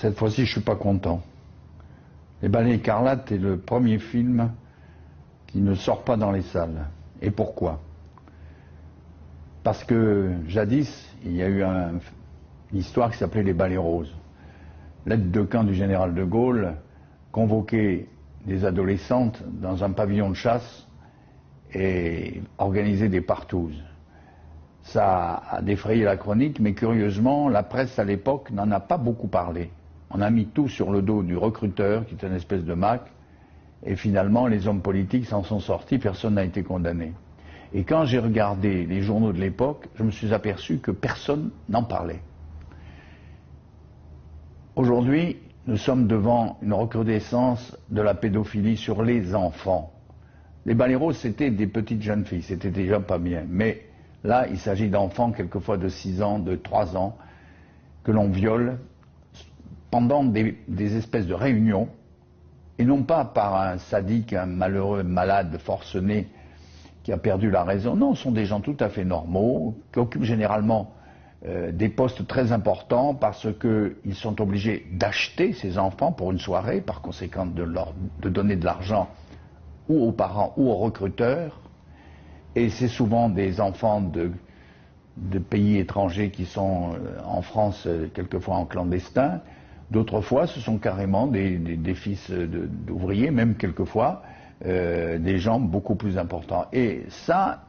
Cette fois-ci, je suis pas content. Les Balais écarlates est le premier film qui ne sort pas dans les salles. Et pourquoi? Parce que jadis, il y a eu une histoire qui s'appelait les Balais roses. L'aide de camp du général de Gaulle convoquait des adolescentes dans un pavillon de chasse et organisait des partous. Ça a défrayé la chronique, mais curieusement, la presse à l'époque n'en a pas beaucoup parlé. On a mis tout sur le dos du recruteur, qui est une espèce de Mac, et finalement, les hommes politiques s'en sont sortis, personne n'a été condamné. Et quand j'ai regardé les journaux de l'époque, je me suis aperçu que personne n'en parlait. Aujourd'hui, nous sommes devant une recrudescence de la pédophilie sur les enfants. Les Balais roses, c'était des petites jeunes filles, c'était déjà pas bien. Mais là, il s'agit d'enfants, quelquefois de 6 ans, de 3 ans, que l'on viole pendant des espèces de réunions, et non pas par un sadique, un malheureux malade forcené qui a perdu la raison. Non, ce sont des gens tout à fait normaux, qui occupent généralement des postes très importants parce qu'ils sont obligés d'acheter ces enfants pour une soirée, par conséquent de donner de l'argent ou aux parents ou aux recruteurs. Et c'est souvent des enfants de pays étrangers qui sont en France quelquefois en clandestin. D'autres fois, ce sont carrément des fils d'ouvriers, même quelquefois des gens beaucoup plus importants. Et ça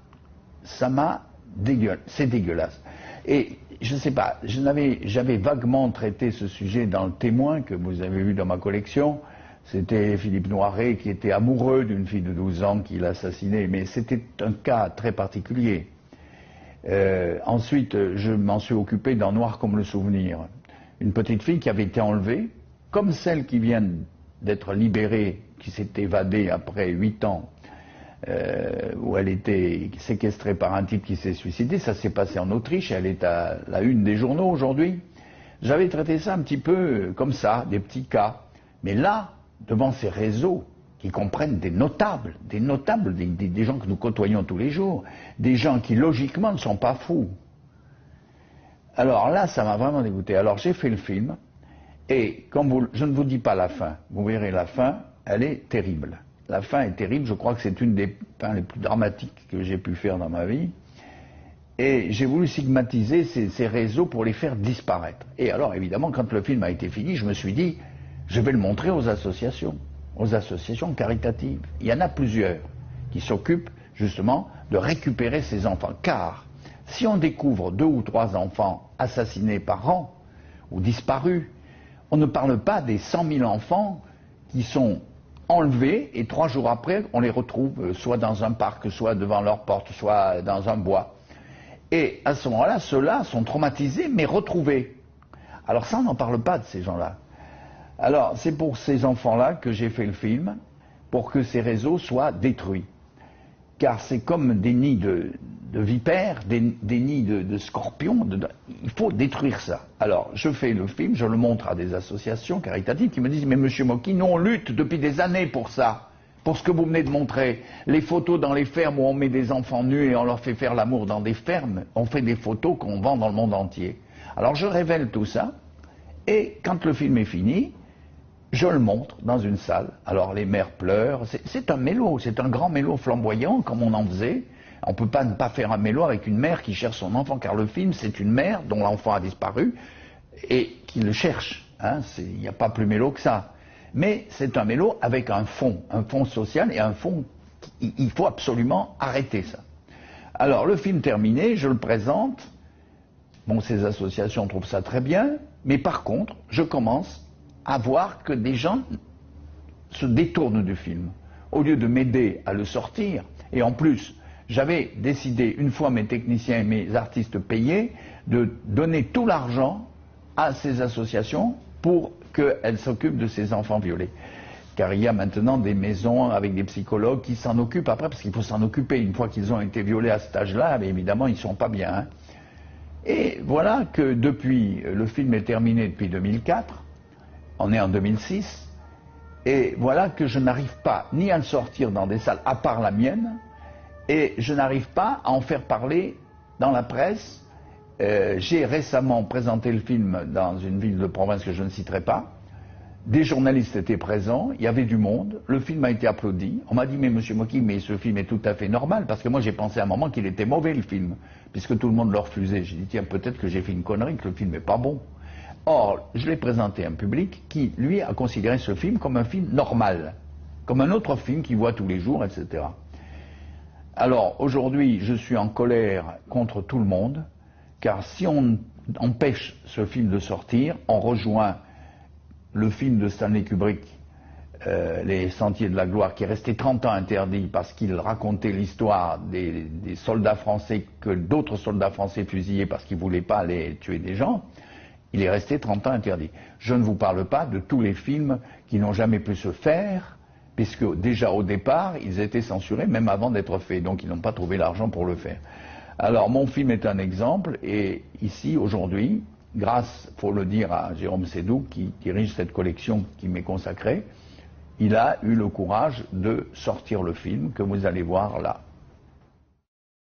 c'est dégueulasse. Et je ne sais pas, j'avais vaguement traité ce sujet dans Le Témoin, que vous avez vu dans ma collection. C'était Philippe Noiret qui était amoureux d'une fille de 12 ans qu'il assassinait, mais c'était un cas très particulier. Ensuite, je m'en suis occupé dans Noir comme le souvenir. Une petite fille qui avait été enlevée, comme celle qui vient d'être libérée, qui s'est évadée après 8 ans, où elle était séquestrée par un type qui s'est suicidé. Ça s'est passé en Autriche, elle est à la une des journaux aujourd'hui. J'avais traité ça un petit peu comme ça, des petits cas. Mais là, devant ces réseaux qui comprennent des notables, des gens que nous côtoyons tous les jours, des gens qui logiquement ne sont pas fous. Alors là, ça m'a vraiment dégoûté. Alors j'ai fait le film, et je ne vous dis pas la fin, vous verrez la fin, elle est terrible. La fin est terrible, je crois que c'est une des fins les plus dramatiques que j'ai pu faire dans ma vie. Et j'ai voulu stigmatiser ces réseaux pour les faire disparaître. Et alors évidemment, quand le film a été fini, je me suis dit, je vais le montrer aux associations caritatives. Il y en a plusieurs qui s'occupent justement de récupérer ces enfants. Car si on découvre 2 ou 3 enfants assassinés par an ou disparus, on ne parle pas des 100 000 enfants qui sont enlevés et 3 jours après, on les retrouve soit dans un parc, soit devant leur porte, soit dans un bois. Et à ce moment-là, ceux-là sont traumatisés, mais retrouvés. Alors ça, on n'en parle pas de ces gens-là. Alors, c'est pour ces enfants-là que j'ai fait le film, pour que ces réseaux soient détruits. Car c'est comme des nids de vipères, des nids de scorpions, il faut détruire ça. Alors, je fais le film, je le montre à des associations caritatives qui me disent « Mais monsieur Mocky, nous on lutte depuis des années pour ça, pour ce que vous venez de montrer. Les photos dans les fermes où on met des enfants nus et on leur fait faire l'amour dans des fermes, on fait des photos qu'on vend dans le monde entier. » Alors je révèle tout ça, et quand le film est fini, je le montre dans une salle. Alors les mères pleurent, c'est un mélo, c'est un grand mélo flamboyant comme on en faisait. On ne peut pas ne pas faire un mélo avec une mère qui cherche son enfant, car le film c'est une mère dont l'enfant a disparu et qui le cherche. Il n'y a pas plus mélo que ça. Mais c'est un mélo avec un fond social et un fond, il faut absolument arrêter ça. Alors le film terminé, je le présente, bon ces associations trouvent ça très bien, mais par contre je commence à voir que des gens se détournent du film. Au lieu de m'aider à le sortir, et en plus, j'avais décidé, une fois mes techniciens et mes artistes payés, de donner tout l'argent à ces associations pour qu'elles s'occupent de ces enfants violés. Car il y a maintenant des maisons avec des psychologues qui s'en occupent après, parce qu'il faut s'en occuper. Une fois qu'ils ont été violés à cet âge-là, évidemment, ils ne sont pas bien. Et voilà que depuis, le film est terminé depuis 2004, on est en 2006, et voilà que je n'arrive pas ni à le sortir dans des salles, à part la mienne, et je n'arrive pas à en faire parler dans la presse, J'ai récemment présenté le film dans une ville de province que je ne citerai pas. Des journalistes étaient présents, il y avait du monde, le film a été applaudi. On m'a dit, mais monsieur Mocky, mais ce film est tout à fait normal, parce que moi j'ai pensé à un moment qu'il était mauvais le film, puisque tout le monde le refusait. J'ai dit, tiens, peut-être que j'ai fait une connerie, que le film n'est pas bon. Or, je l'ai présenté à un public qui, lui, a considéré ce film comme un film normal, comme un autre film qu'il voit tous les jours, etc. Alors, aujourd'hui, je suis en colère contre tout le monde, car si on empêche ce film de sortir, on rejoint le film de Stanley Kubrick, Les Sentiers de la Gloire, qui est resté 30 ans interdit parce qu'il racontait l'histoire des soldats français que d'autres soldats français fusillaient parce qu'ils ne voulaient pas aller tuer des gens. Il est resté 30 ans interdit. Je ne vous parle pas de tous les films qui n'ont jamais pu se faire, puisque déjà au départ, ils étaient censurés même avant d'être faits, donc ils n'ont pas trouvé l'argent pour le faire. Alors mon film est un exemple, et ici, aujourd'hui, grâce, faut le dire, à Jérôme Sédou, qui dirige cette collection qui m'est consacrée, il a eu le courage de sortir le film que vous allez voir là.